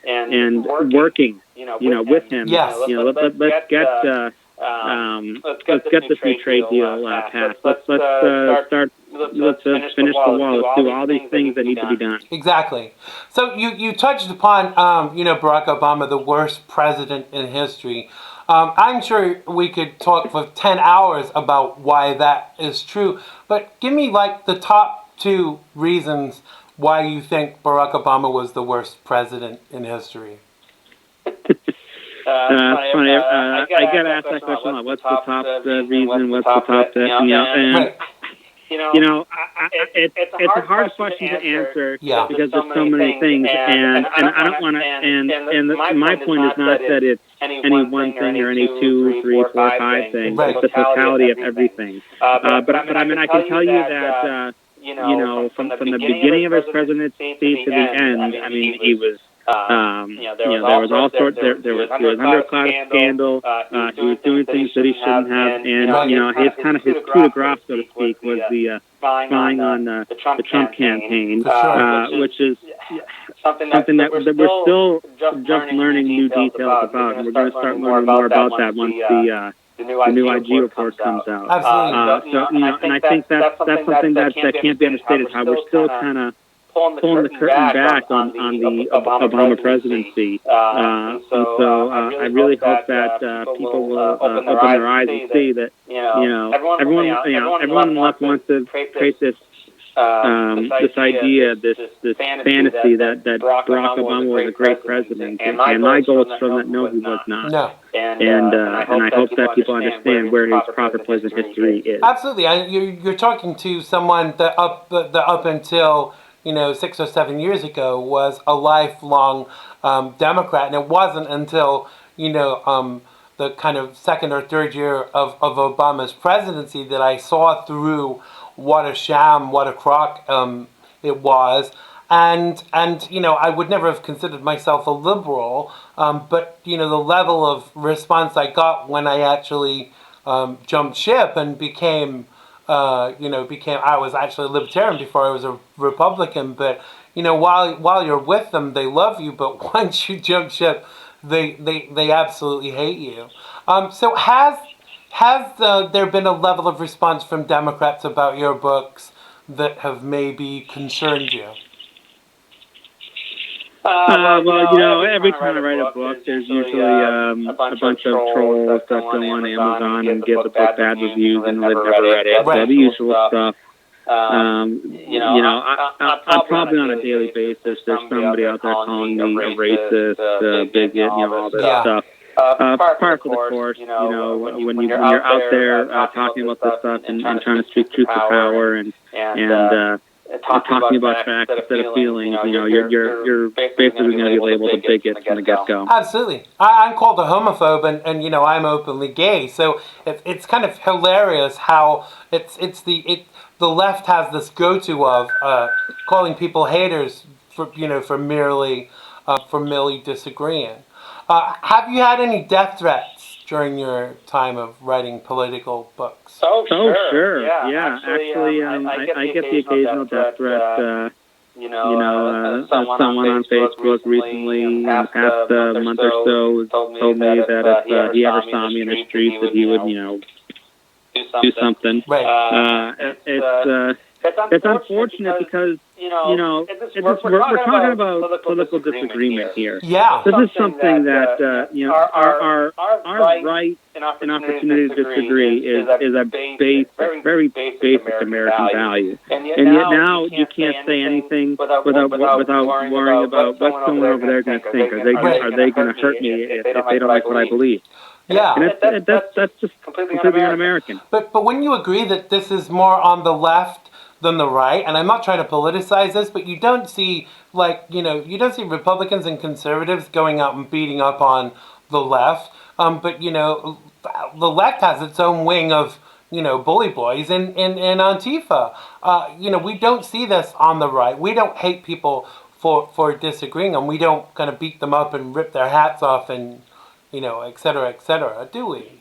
and working, with him. Yes. Let's get this new trade deal passed. Let's finish the wall. Let's do all these things that need to be done. Exactly. So you touched upon Barack Obama, the worst president in history. I'm sure we could talk for 10 hours about why that is true, but give me like the top 2 reasons why you think Barack Obama was the worst president in history. It's funny. I get asked that question a lot. What's the top reason? What's the top? Right. It's a hard question to answer because there's so many things, and I don't want to. And my point is not that it's any one thing or any 2, 3, 4, 5 things. Right. It's the totality of everything. But I mean, I can tell you that from the beginning of his presidency to the end, I mean, he was. There was all sorts. He was under a cloud of scandal. He was doing things that he shouldn't have, and his coup de grace, so to speak, was the spying on the Trump campaign, which is something that we're still just learning new details about, and we're going to start learning more about that once the new IG report comes out. Absolutely. And I think that's something that can't be understated. How we're still kind of pulling the curtain back on the Obama presidency. And so I really hope that people will open their eyes and see that everyone on the left wants to create this idea, this fantasy that Barack Obama was a great president. And my goal is from that no, he was not. No. And I hope that people understand where his proper place in history is. Absolutely. You're talking to someone that up until 6 or 7 years ago was a lifelong Democrat, and it wasn't until the kind of second or third year of Obama's presidency that I saw through what a sham, what a crock it was, and I would never have considered myself a liberal, but the level of response I got when I actually jumped ship and became I was actually a libertarian before I was a Republican, but while you're with them, they love you, but once you jump ship, they absolutely hate you. So has there been a level of response from Democrats about your books that have maybe concerned you? Every time I write a book, there's usually a bunch of trolls that go on Amazon and give the book bad reviews and they've never read it. Right. The usual stuff. I'm probably on a daily basis. There's somebody out there calling me a racist, bigot, all this stuff. Par for the course, when you're out there talking about this stuff and trying to speak truth to power and talking about facts instead of feelings, you're basically going to be labeled a bigot from the get-go. Absolutely. I'm called a homophobe, and I'm openly gay, so it's kind of hilarious how the left has this go-to of calling people haters for merely disagreeing. Have you had any death threats during your time of writing political books? Oh, sure. Yeah. Actually, I get the occasional death threat. Someone on Facebook recently, in the past month or so, told me that if he ever saw me in the streets, that he would, do something. Right. It's unfortunate because we're talking about political disagreement here. Yeah. This is something that our right and opportunity to disagree is a very basic American value. And yet now you can't say anything without worrying about what's someone over there going to think. Are they going to hurt me if they don't like what I believe? Yeah. And that's just completely un-American. But wouldn't you agree that this is more on the left than the right? And I'm not trying to politicize this, but you don't see Republicans and conservatives going out and beating up on the left. But the left has its own wing of bully boys and Antifa. We don't see this on the right. We don't hate people for disagreeing, and we don't kind of beat them up and rip their hats off and et cetera, do we?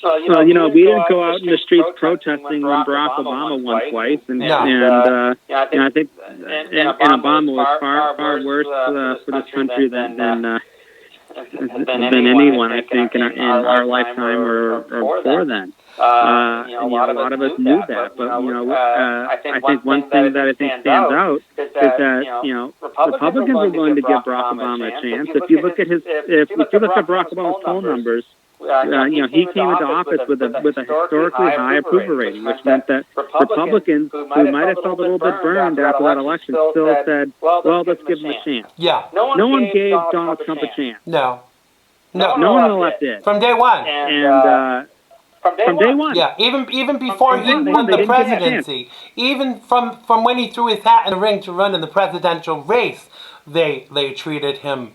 Well, we didn't go out in the streets protesting when Barack Obama won twice, and I think Obama was far worse for this country than anyone, I think, in our lifetime or before then. And, a lot of us knew that, but I think one thing that I think stands out is that Republicans are willing to give Barack Obama a chance. If you look at Barack Obama's poll numbers, he came into office with a historically high approval rating, which meant that Republicans who might have felt a little bit burned after that election still said, "Well, let's give him a chance." Yeah. No one gave Donald Trump a chance. No one on the left did. From day one. And from day one. Yeah, even before he won the presidency, even from when he threw his hat in the ring to run in the presidential race, they treated him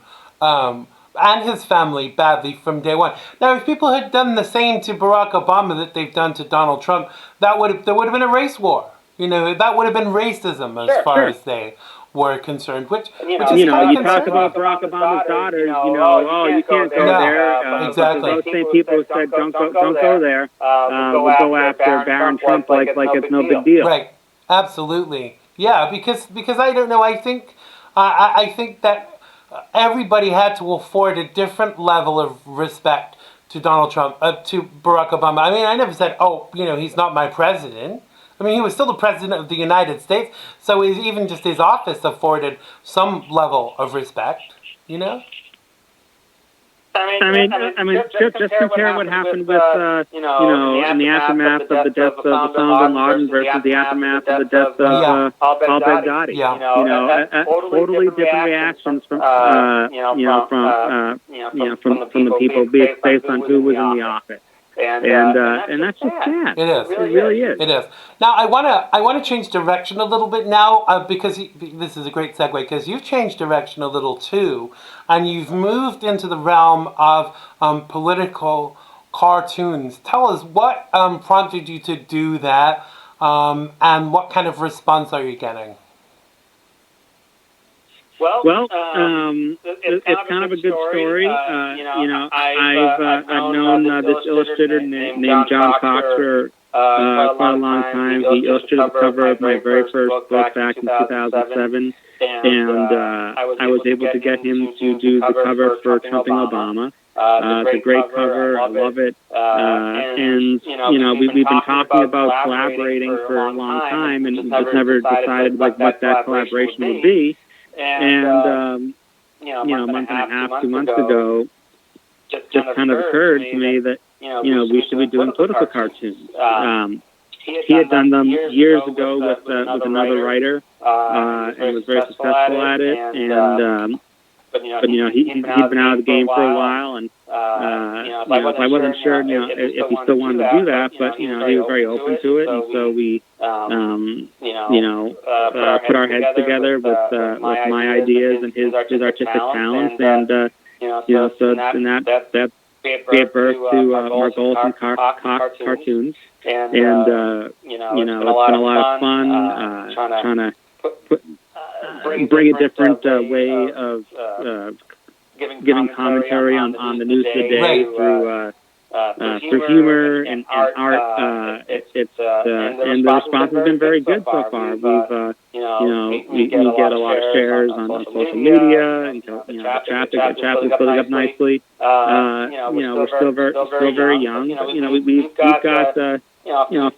and his family badly from day one. Now, if people had done the same to Barack Obama that they've done to Donald Trump, there would have been a race war. That would have been racism as far as they were concerned. Which is you talk about Barack Obama's daughters. You can't go there. Exactly. Those same people who said don't go there will go after Barron Trump like it's no big deal. Right. Absolutely. Yeah. Because I don't know. I think that everybody had to afford a different level of respect to Donald Trump, to Barack Obama. I mean, I never said, he's not my president. I mean, he was still the president of the United States, so even just his office afforded some level of respect, I mean, just compare what happened with, in the aftermath of the death of Osama bin Laden versus the aftermath of the death of al-Baghdadi. Totally different reactions from the people based on who was in the office. And that's just sad. It is. It really is. It is. Now I want to change direction a little bit now because this is a great segue because you've changed direction a little too, and you've moved into the realm of political cartoons. Tell us what prompted you to do that, and what kind of response are you getting? Well, it's kind of a good story. I've known this illustrator named John Cox for quite a long time. He illustrated the cover of my very first book back in 2007, and I was able to get him to do the cover for Trumping Obama. It's a great cover. I love it. And we've been talking about collaborating for a long time, and just never decided what that collaboration would be. And a month and a half, 2 months ago, just kind of occurred to me that we should be doing political cartoons. He had done them years ago with another writer, and was very successful at it. And but he'd been out of the game for a while, and I wasn't sure if he still wanted to do that, but he was very open to it, and so we put our heads together with my ideas and his artistic talents, and that gave birth to Margolis and Cox cartoons, and it's been a lot of fun trying to bring a different way of giving commentary on the news of the day through humor and art. And the response has been very good so far. We get a lot of shares on social media, and the traffic is building up nicely. We're still very young. But, we've got a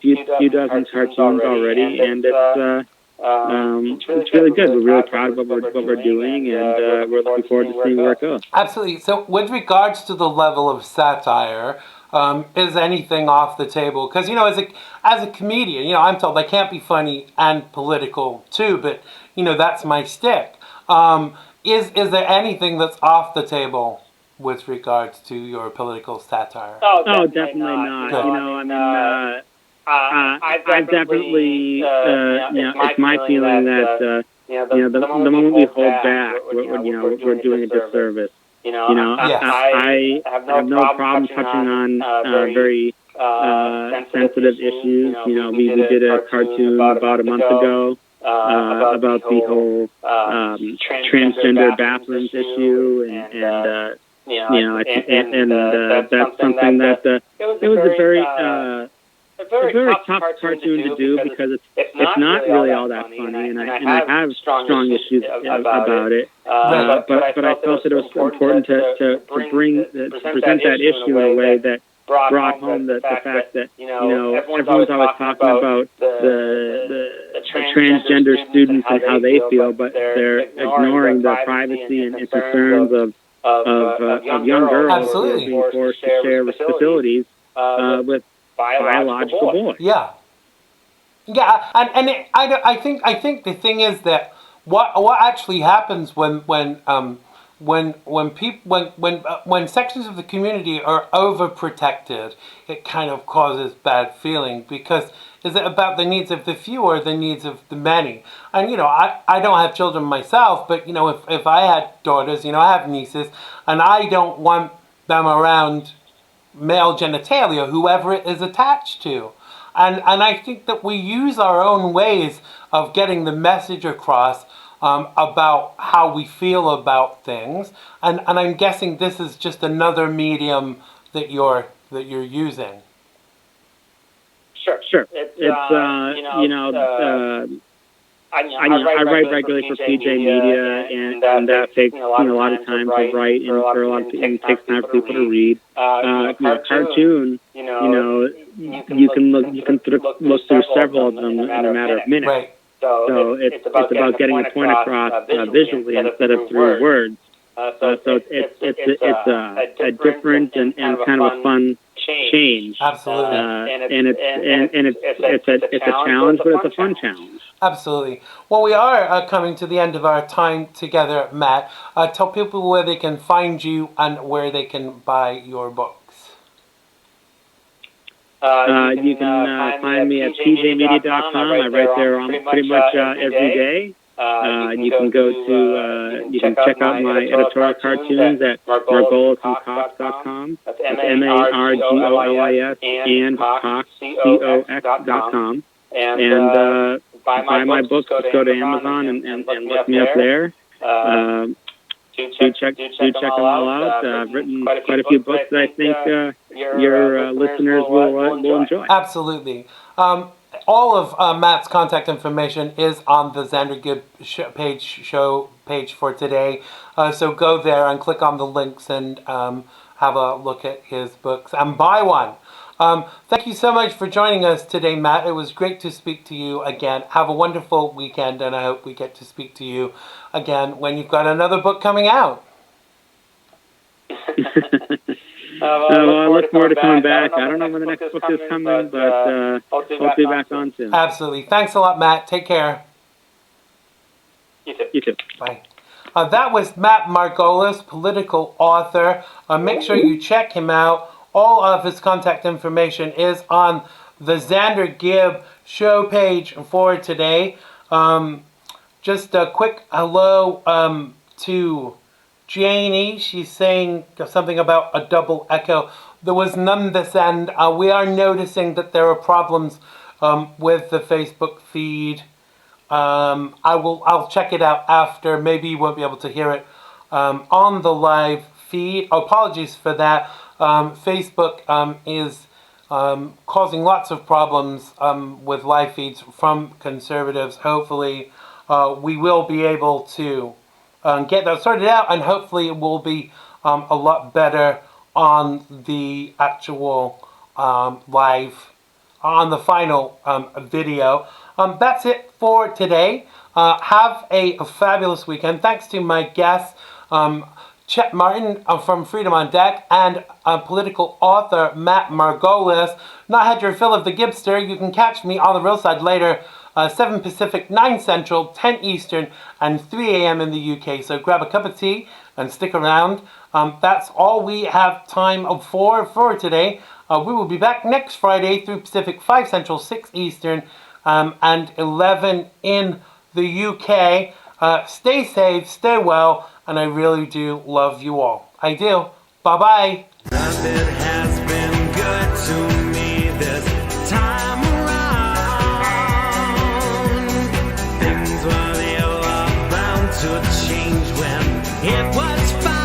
few dozen cartoons already, and it's really good. We're really proud of what we're doing, and we're looking forward to seeing where it goes. Absolutely. So with regards to the level of satire, is anything off the table? Because, as a comedian, I'm told I can't be funny and political too, but, that's my stick. Is there anything that's off the table with regards to your political satire? Oh, definitely not. Good. I definitely, it's my feeling that, the moment we hold back, we're doing a disservice. I have no problem touching on very sensitive issues. We did a cartoon about a month ago about the whole transgender bathrooms issue, and that's something that it was a very tough cartoon to do because it's not really all that funny, and I have strong issues about it. But I felt that it was important to present that issue in a way that brought home the fact that everyone's always talking about the transgender students and how they feel, but they're ignoring the privacy and concerns of young girls who are being forced to share disabilities with biological boys. Yeah, and I think the thing is that what actually happens when sections of the community are overprotected, it kind of causes bad feeling, because is it about the needs of the few or the needs of the many? And I don't have children myself, but if I had daughters, I have nieces, and I don't want them around male genitalia, whoever it is attached to. And I think that we use our own ways of getting the message across about how we feel about things, and I'm guessing this is just another medium that you're using. Sure. I write regularly for PJ Media, and that takes a lot of time to write, and for a lot of people, it takes time for people to read. Cartoon, you can look through several of them in a matter of minutes. Right. So it's about getting a point across visually instead of through words. So it's a different and kind of a fun change. Absolutely. And it's a challenge, but it's a fun challenge. Absolutely. Well, we are coming to the end of our time together, Matt. Tell people where they can find you and where they can buy your books. You can find me at pjmedia.com. I write there pretty much every day. You can go to, you can check out my editorial cartoons at margolisandcox.com. That's MARGOLIS and COX.com. And buy my books, just go to Amazon and look me up there. Do check them all out. I've written quite a few books that I think your listeners will enjoy. Absolutely. All of Matt's contact information is on the Xander Gibb show page for today. So go there and click on the links and have a look at his books and buy one. Thank you so much for joining us today, Matt. It was great to speak to you again. Have a wonderful weekend, and I hope we get to speak to you again when you've got another book coming out. I look forward to coming back. I don't know when the next book is coming, but I'll be back on soon. Absolutely. Thanks a lot, Matt. Take care. You too. Bye. That was Matt Margolis, political author. Make sure you check him out. All of his contact information is on the Xander Gibb show page for today. Just a quick hello to Janie. She's saying something about a double echo. There was none this end. We are noticing that there are problems with the Facebook feed. I'll check it out after. Maybe you won't be able to hear it on the live feed. Apologies for that. Facebook is causing lots of problems with live feeds from conservatives. Hopefully we will be able to get that sorted out, and hopefully it will be a lot better on the actual live, on the final video. That's it for today. Have a fabulous weekend. Thanks to my guests, Chet Martin from Freedom on Deck, and political author Matt Margolis. Not had your fill of the Gibster. You can catch me on the real side later, 7 Pacific, 9 Central, 10 Eastern, and 3 a.m. in the UK. So grab a cup of tea and stick around. That's all we have time for today. We will be back next Friday, 3 Pacific, 5 Central, 6 Eastern, and 11 in the UK. Stay safe, stay well, and I really do love you all. I do. Bye-bye. Nothing has been good to me this time around. Things were never bound to change when it was found.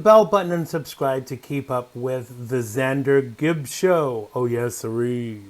bell button and subscribe to keep up with the Xander Gibb Show. Oh yes, sirree.